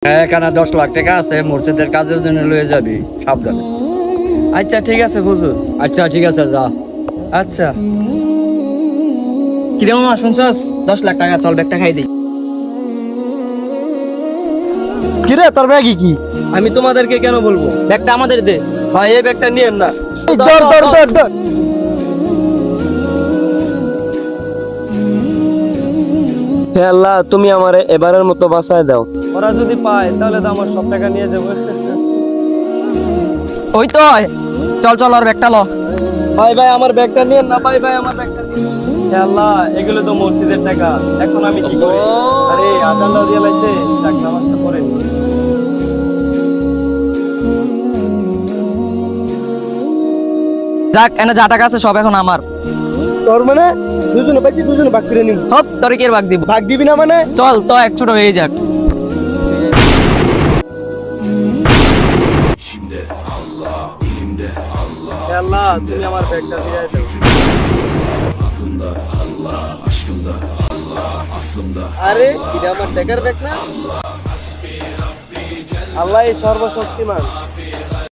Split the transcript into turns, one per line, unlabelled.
এখানে 10 লাখ টাকা আছে, মসজিদের কাজের জন্য লয়ে যাবি, সাবধানে।
আচ্ছা ঠিক আছে হুজুর।
আচ্ছা ঠিক আছে, যা।
আচ্ছা
কিরে মামা শুনছস 10 লাখ টাকা, চল ব্যাগটা খাই দিই।
কিরে তোর ব্যাগই কি? আমি তোমাদেরকে কেন বলবো?
ব্যাগটা আমাদের দে।
ভাই এই ব্যাগটা নিয়েন না।
ধর, ধর, ধর,
ধর। হে আল্লাহ, তুমি আমারে এবারের মতো বাঁচায় দাও। ওরা যদি পায় তাহলে তো আমার সব টাকা নিয়ে যাবো।
ওই তো চল চল আর ব্যাগটা ল।
ভাই ভাই আমার ব্যাগটা নিয়েন না, ভাই ভাই আমার ব্যাগটা নিয়েন। হে আল্লাহ, এগুলো তো মসজিদের টাকা, এখন আমি কি করি? আরে আজান দাও দিয়ে লাইছে, যাক নামাজটা পড়ে নি।
যাক, এনে যা টাকা আছে সব এখন আমার।
তোর মানে দুজনে পাইছি, দুজনে ভাগ করে নিব।
হপ, তোর কি এর ভাগ দিব?
ভাগ দিবি না মানে?
চল তো এক ছোট হয়ে যাক।
হে আল্লাহ, তুমি আমার ব্যাগটা দিয়ে দাও। আরে এটা আমার টাকার ব্যাগ না? আল্লাহ সর্বশক্তিমান।